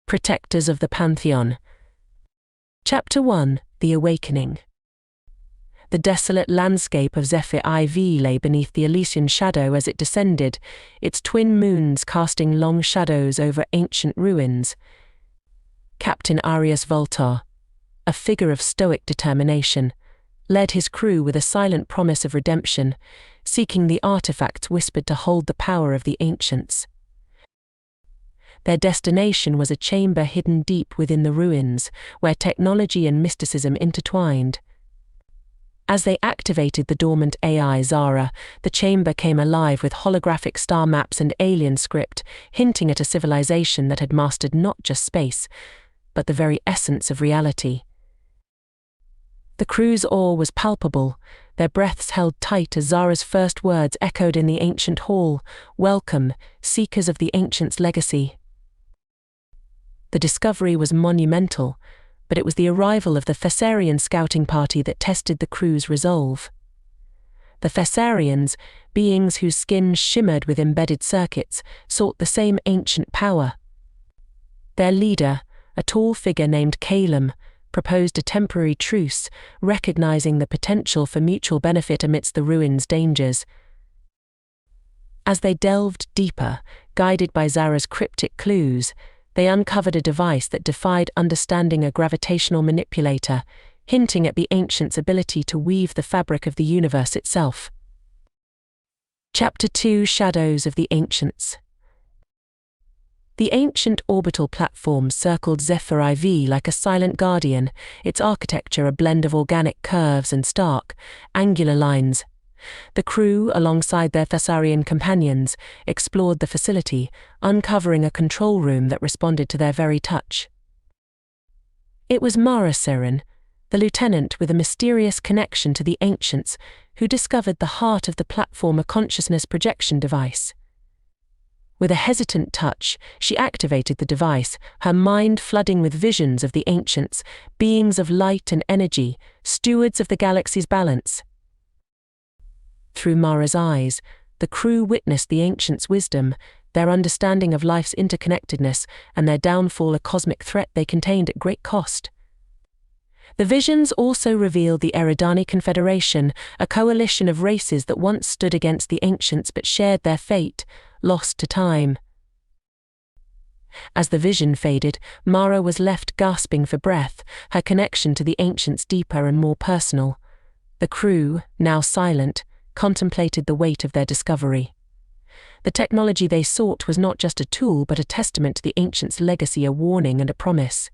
Protectors of the Pantheon. Chapter 1: The Awakening. The desolate landscape of Zephyr IV lay beneath the Elysian Shadow as it descended, its twin moons casting long shadows over ancient ruins. Captain Arias Valtor, a figure of stoic determination, led his crew with a silent promise of redemption, seeking the artifacts whispered to hold the power of the ancients. Their destination was a chamber hidden deep within the ruins, where technology and mysticism intertwined. As they activated the dormant AI Zara, the chamber came alive with holographic star maps and alien script, hinting at a civilization that had mastered not just space, but the very essence of reality. The crew's awe was palpable, their breaths held tight as Zara's first words echoed in the ancient hall, "Welcome, seekers of the ancients' legacy." The discovery was monumental, but it was the arrival of the Thracian scouting party that tested the crew's resolve. The Thracians, beings whose skin shimmered with embedded circuits, sought the same ancient power. Their leader, a tall figure named Calum, proposed a temporary truce, recognizing the potential for mutual benefit amidst the ruins' dangers. As they delved deeper, guided by Zara's cryptic clues, they uncovered a device that defied understanding: a gravitational manipulator, hinting at the ancients' ability to weave the fabric of the universe itself. Chapter 2: Shadows of the Ancients. The ancient orbital platform circled Zephyr IV like a silent guardian, its architecture a blend of organic curves and stark, angular lines. The crew, alongside their Thracian companions, explored the facility, uncovering a control room that responded to their very touch. It was Sarah, the lieutenant with a mysterious connection to the ancients, who discovered the heart of the platform: a consciousness projection device. With a hesitant touch, she activated the device, her mind flooding with visions of the ancients, beings of light and energy, stewards of the galaxy's balance. Through Mara's eyes, the crew witnessed the ancients' wisdom, their understanding of life's interconnectedness, and their downfall: a cosmic threat they contained at great cost. The visions also revealed the Eridani Confederation, a coalition of races that once stood against the ancients but shared their fate, lost to time. As the vision faded, Mara was left gasping for breath, her connection to the ancients deeper and more personal. The crew, now silent, contemplated the weight of their discovery. The technology they sought was not just a tool but a testament to the ancients' legacy, a warning and a promise.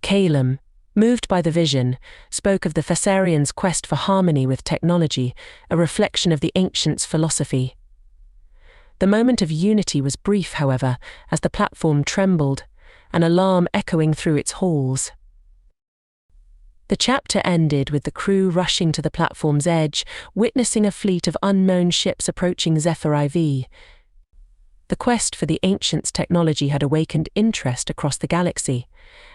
Calum, moved by the vision, spoke of the Thracians' quest for harmony with technology, a reflection of the ancients' philosophy. The moment of unity was brief, however, as the platform trembled, an alarm echoing through its halls. The chapter ended with the crew rushing to the platform's edge, witnessing a fleet of unknown ships approaching Zephyr IV. The quest for the ancients' technology had awakened interest across the galaxy,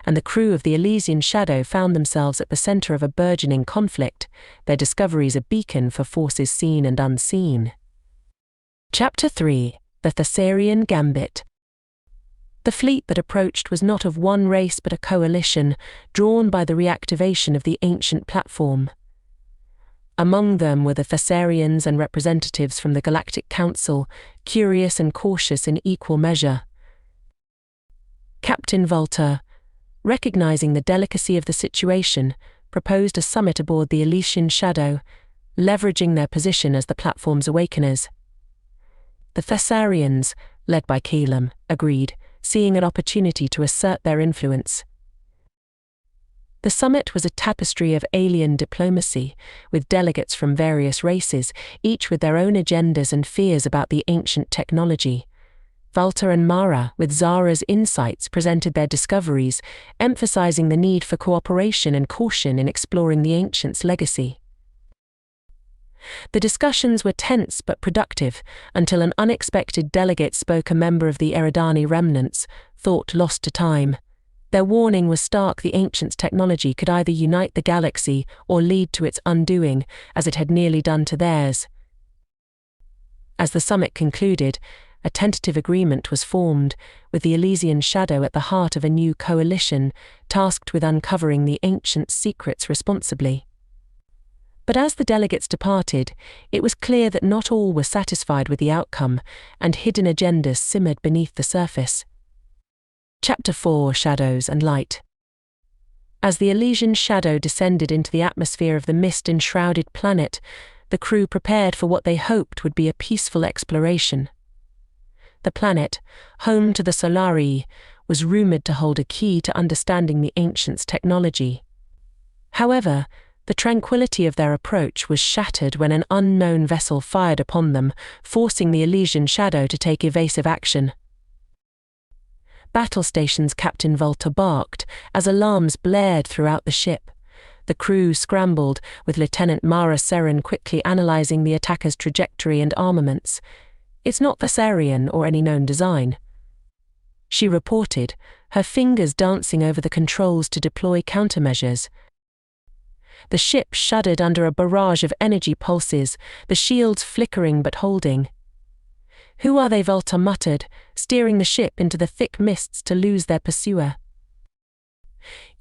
and the crew of the Elysian Shadow found themselves at the center of a burgeoning conflict, their discoveries a beacon for forces seen and unseen. Chapter 3: The Therian Gambit. The fleet that approached was not of one race but a coalition, drawn by the reactivation of the ancient platform. Among them were the Thracians and representatives from the Galactic Council, curious and cautious in equal measure. Captain Valtor, recognizing the delicacy of the situation, proposed a summit aboard the Elysian Shadow, leveraging their position as the platform's awakeners. The Thracians, led by Calum, agreed, seeing an opportunity to assert their influence. The summit was a tapestry of alien diplomacy, with delegates from various races, each with their own agendas and fears about the ancient technology. Valtor and Mara, with Zara's insights, presented their discoveries, emphasizing the need for cooperation and caution in exploring the ancients' legacy. The discussions were tense but productive, until an unexpected delegate spoke, a member of the Eridani remnants, thought lost to time. Their warning was stark: the ancients' technology could either unite the galaxy or lead to its undoing, as it had nearly done to theirs. As the summit concluded, a tentative agreement was formed, with the Elysian Shadow at the heart of a new coalition, tasked with uncovering the ancient secrets responsibly. But as the delegates departed, it was clear that not all were satisfied with the outcome, and hidden agendas simmered beneath the surface. Chapter 4: Shadows and Light. As the Elysian Shadow descended into the atmosphere of the mist-enshrouded planet, the crew prepared for what they hoped would be a peaceful exploration. The planet, home to the Solarii, was rumoured to hold a key to understanding the ancients' technology. However, the tranquility of their approach was shattered when an unknown vessel fired upon them, forcing the Elysian Shadow to take evasive action. Battle Station's Captain Valtor barked as alarms blared throughout the ship. The crew scrambled, with Lieutenant Mara Seren quickly analysing the attacker's trajectory and armaments. "It's not Therian or any known design," she reported, her fingers dancing over the controls to deploy countermeasures. The ship shuddered under a barrage of energy pulses, the shields flickering but holding. "Who are they?" Valtor muttered, steering the ship into the thick mists to lose their pursuer.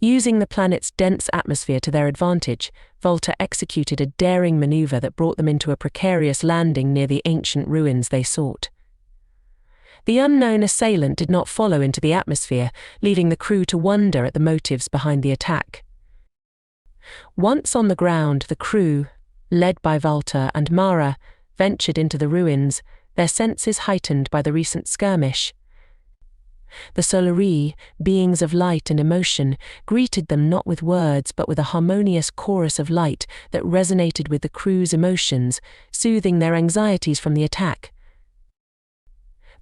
Using the planet's dense atmosphere to their advantage, Valtor executed a daring maneuver that brought them into a precarious landing near the ancient ruins they sought. The unknown assailant did not follow into the atmosphere, leaving the crew to wonder at the motives behind the attack. Once on the ground, the crew, led by Valtor and Mara, ventured into the ruins, their senses heightened by the recent skirmish. The Solarii, beings of light and emotion, greeted them not with words but with a harmonious chorus of light that resonated with the crew's emotions, soothing their anxieties from the attack.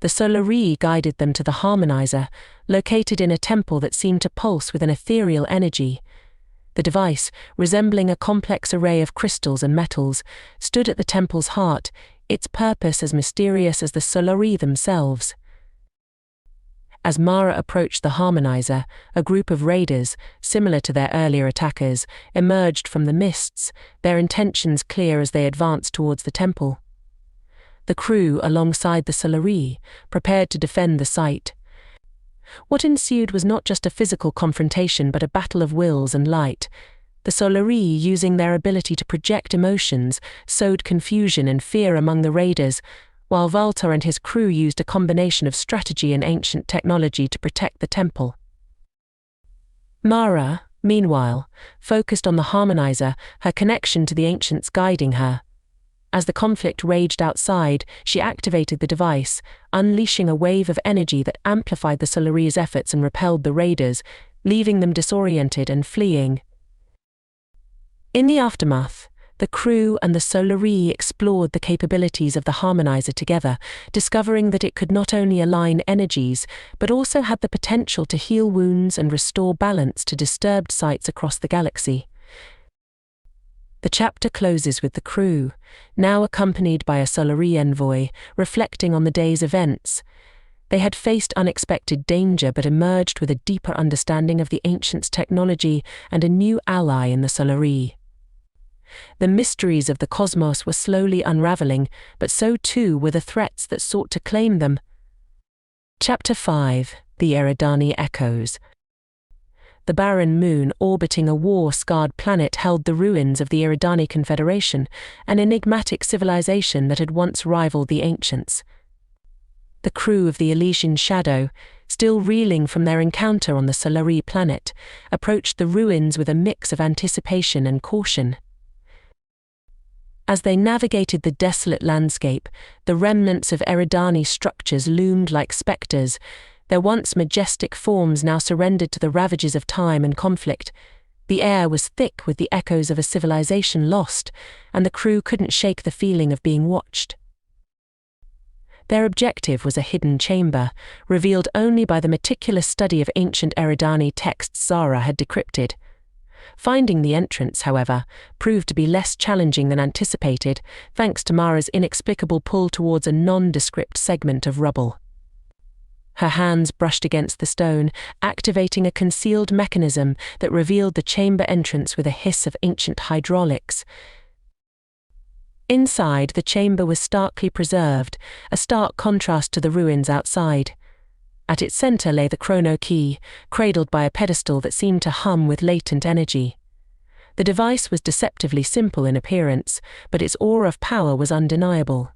The Solarii guided them to the harmonizer, located in a temple that seemed to pulse with an ethereal energy. The device, resembling a complex array of crystals and metals, stood at the temple's heart, its purpose as mysterious as the Solarii themselves. As Mara approached the harmonizer, a group of raiders, similar to their earlier attackers, emerged from the mists, their intentions clear as they advanced towards the temple. The crew, alongside the Solarii, prepared to defend the site. What ensued was not just a physical confrontation but a battle of wills and light. The Solarii, using their ability to project emotions, sowed confusion and fear among the raiders, while Valtor and his crew used a combination of strategy and ancient technology to protect the temple. Mara, meanwhile, focused on the harmonizer, her connection to the ancients guiding her. As the conflict raged outside, she activated the device, unleashing a wave of energy that amplified the Solarii's efforts and repelled the raiders, leaving them disoriented and fleeing. In the aftermath, the crew and the Solarii explored the capabilities of the harmonizer together, discovering that it could not only align energies, but also had the potential to heal wounds and restore balance to disturbed sites across the galaxy. The chapter closes with the crew, now accompanied by a Solarii envoy, reflecting on the day's events. They had faced unexpected danger but emerged with a deeper understanding of the ancients' technology and a new ally in the Solarii. The mysteries of the cosmos were slowly unraveling, but so too were the threats that sought to claim them. Chapter 5: The Eridani Echoes. The barren moon orbiting a war-scarred planet held the ruins of the Eridani Confederation, an enigmatic civilization that had once rivaled the ancients. The crew of the Elysian Shadow, still reeling from their encounter on the Solarii planet, approached the ruins with a mix of anticipation and caution. As they navigated the desolate landscape, the remnants of Eridani structures loomed like spectres, their once majestic forms now surrendered to the ravages of time and conflict. The air was thick with the echoes of a civilization lost, and the crew couldn't shake the feeling of being watched. Their objective was a hidden chamber, revealed only by the meticulous study of ancient Eridani texts Zara had decrypted. Finding the entrance, however, proved to be less challenging than anticipated, thanks to Mara's inexplicable pull towards a nondescript segment of rubble. Her hands brushed against the stone, activating a concealed mechanism that revealed the chamber entrance with a hiss of ancient hydraulics. Inside, the chamber was starkly preserved, a stark contrast to the ruins outside. At its center lay the chrono key, cradled by a pedestal that seemed to hum with latent energy. The device was deceptively simple in appearance, but its aura of power was undeniable.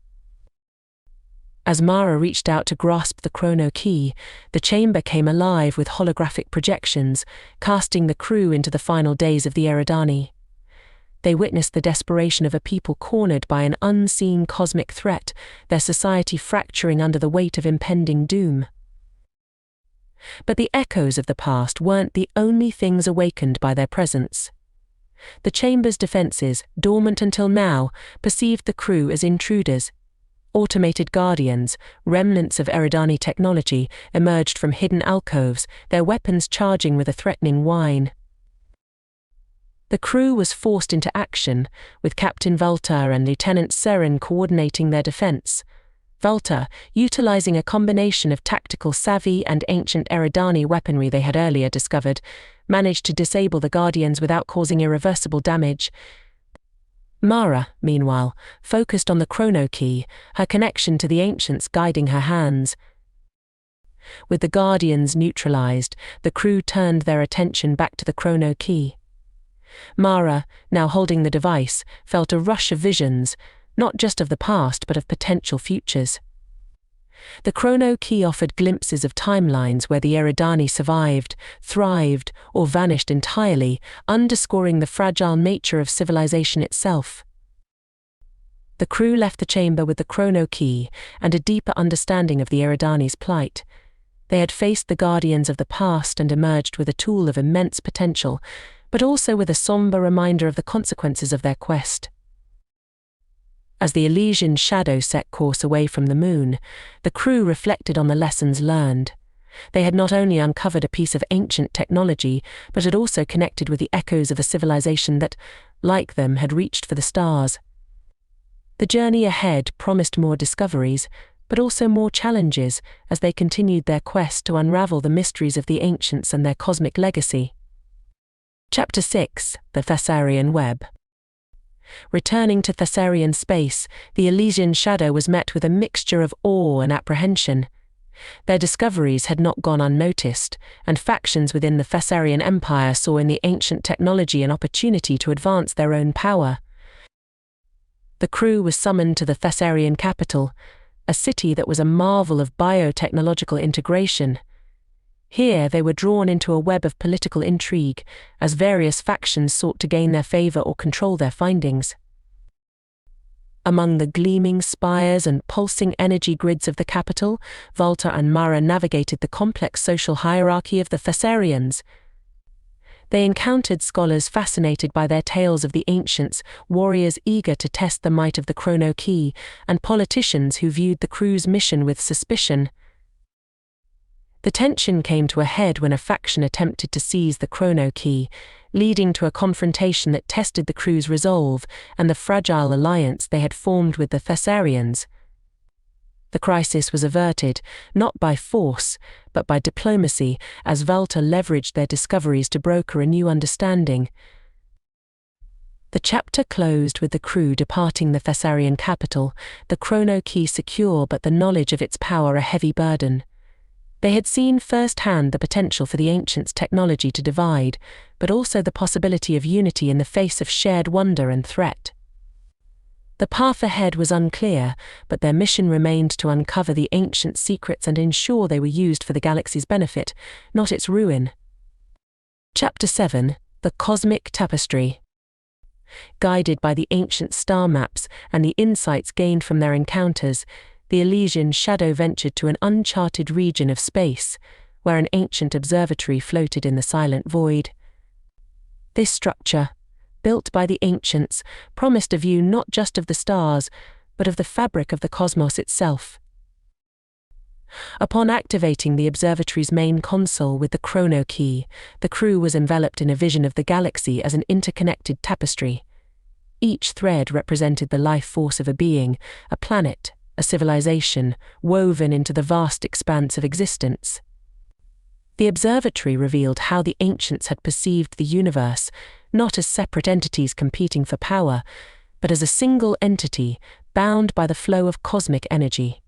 As Mara reached out to grasp the chrono key, the chamber came alive with holographic projections, casting the crew into the final days of the Eridani. They witnessed the desperation of a people cornered by an unseen cosmic threat, their society fracturing under the weight of impending doom. But the echoes of the past weren't the only things awakened by their presence. The chamber's defenses, dormant until now, perceived the crew as intruders. Automated guardians, remnants of Eridani technology, emerged from hidden alcoves, their weapons charging with a threatening whine. The crew was forced into action, with Captain Valtor and Lieutenant Therian coordinating their defense. Valtor, utilizing a combination of tactical savvy and ancient Eridani weaponry they had earlier discovered, managed to disable the Guardians without causing irreversible damage. Mara, meanwhile, focused on the chrono key, her connection to the ancients guiding her hands. With the Guardians neutralized, the crew turned their attention back to the chrono key. Mara, now holding the device, felt a rush of visions, not just of the past but of potential futures. The chrono key offered glimpses of timelines where the Eridani survived, thrived, or vanished entirely, underscoring the fragile nature of civilization itself. The crew left the chamber with the chrono key and a deeper understanding of the Eridani's plight. They had faced the guardians of the past and emerged with a tool of immense potential, but also with a somber reminder of the consequences of their quest. As the Elysian Shadow set course away from the moon, the crew reflected on the lessons learned. They had not only uncovered a piece of ancient technology, but had also connected with the echoes of a civilization that, like them, had reached for the stars. The journey ahead promised more discoveries, but also more challenges as they continued their quest to unravel the mysteries of the ancients and their cosmic legacy. Chapter 6: The Thracian Web. Returning to Therian space, the Elysian Shadow was met with a mixture of awe and apprehension. Their discoveries had not gone unnoticed, and factions within the Therian Empire saw in the ancient technology an opportunity to advance their own power. The crew was summoned to the Therian capital, a city that was a marvel of biotechnological integration. Here they were drawn into a web of political intrigue, as various factions sought to gain their favor or control their findings. Among the gleaming spires and pulsing energy grids of the capital, Valtor and Mara navigated the complex social hierarchy of the Therians. They encountered scholars fascinated by their tales of the ancients, warriors eager to test the might of the chrono key, and politicians who viewed the crew's mission with suspicion. The tension came to a head when a faction attempted to seize the chrono key, leading to a confrontation that tested the crew's resolve and the fragile alliance they had formed with the Therians. The crisis was averted, not by force, but by diplomacy, as Valtor leveraged their discoveries to broker a new understanding. The chapter closed with the crew departing the Therian capital, the chrono key secure but the knowledge of its power a heavy burden. They had seen firsthand the potential for the ancients' technology to divide, but also the possibility of unity in the face of shared wonder and threat. The path ahead was unclear, but their mission remained to uncover the ancient secrets and ensure they were used for the galaxy's benefit, not its ruin. Chapter 7: The Cosmic Tapestry. Guided by the ancient star maps and the insights gained from their encounters, the Elysian Shadow ventured to an uncharted region of space, where an ancient observatory floated in the silent void. This structure, built by the ancients, promised a view not just of the stars, but of the fabric of the cosmos itself. Upon activating the observatory's main console with the chrono key, the crew was enveloped in a vision of the galaxy as an interconnected tapestry. Each thread represented the life force of a being, a planet, a civilization, woven into the vast expanse of existence. The observatory revealed how the ancients had perceived the universe, not as separate entities competing for power, but as a single entity bound by the flow of cosmic energy.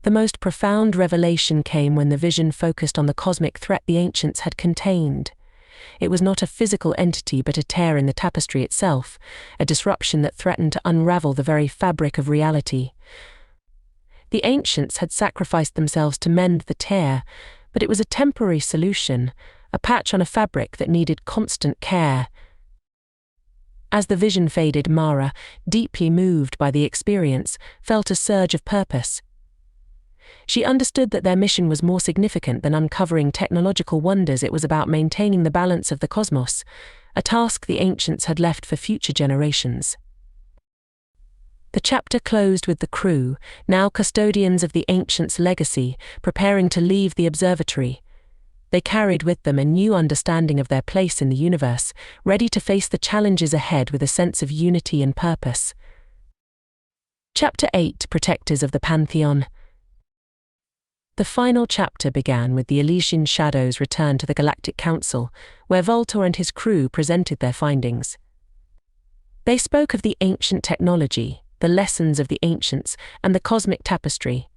The most profound revelation came when the vision focused on the cosmic threat the ancients had contained. It was not a physical entity but a tear in the tapestry itself, a disruption that threatened to unravel the very fabric of reality. The ancients had sacrificed themselves to mend the tear, but it was a temporary solution, a patch on a fabric that needed constant care. As the vision faded, Mara, deeply moved by the experience, felt a surge of purpose. She understood that their mission was more significant than uncovering technological wonders. It was about maintaining the balance of the cosmos, a task the ancients had left for future generations. The chapter closed with the crew, now custodians of the ancients' legacy, preparing to leave the observatory. They carried with them a new understanding of their place in the universe, ready to face the challenges ahead with a sense of unity and purpose. Chapter 8: Protectors of the Pantheon. The final chapter began with the Elysian Shadow's return to the Galactic Council, where Valtor and his crew presented their findings. They spoke of the ancient technology, the lessons of the ancients, and the cosmic tapestry,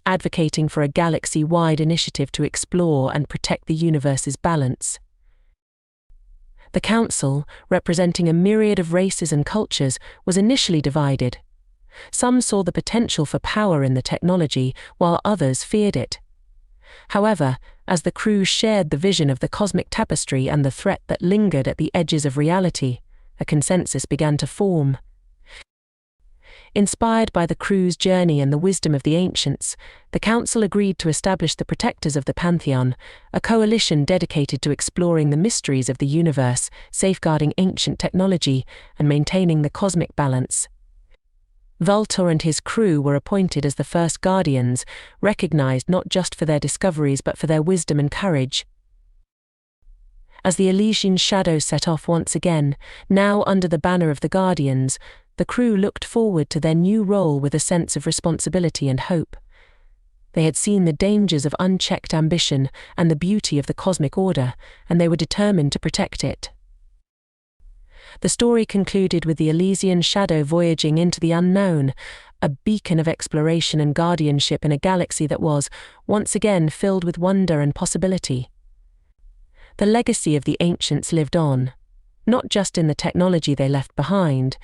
advocating for a galaxy-wide initiative to explore and protect the universe's balance. The Council, representing a myriad of races and cultures, was initially divided. Some saw the potential for power in the technology, while others feared it. However, as the crew shared the vision of the cosmic tapestry and the threat that lingered at the edges of reality, a consensus began to form. Inspired by the crew's journey and the wisdom of the ancients, the Council agreed to establish the Protectors of the Pantheon, a coalition dedicated to exploring the mysteries of the universe, safeguarding ancient technology, and maintaining the cosmic balance. Valtor and his crew were appointed as the first guardians, recognized not just for their discoveries but for their wisdom and courage. As the Elysian Shadow set off once again, now under the banner of the Guardians, the crew looked forward to their new role with a sense of responsibility and hope. They had seen the dangers of unchecked ambition and the beauty of the cosmic order, and they were determined to protect it. The story concluded with the Elysian Shadow voyaging into the unknown, a beacon of exploration and guardianship in a galaxy that was, once again, filled with wonder and possibility. The legacy of the ancients lived on, not just in the technology they left behind,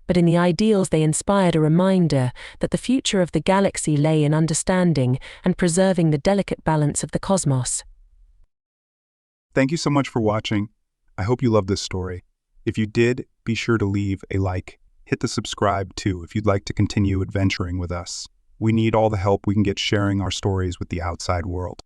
but in the ideals they inspired, a reminder that the future of the galaxy lay in understanding and preserving the delicate balance of the cosmos. Thank you so much for watching. I hope you loved this story. If you did, be sure to leave a like. Hit the subscribe too if you'd like to continue adventuring with us. We need all the help we can get sharing our stories with the outside world.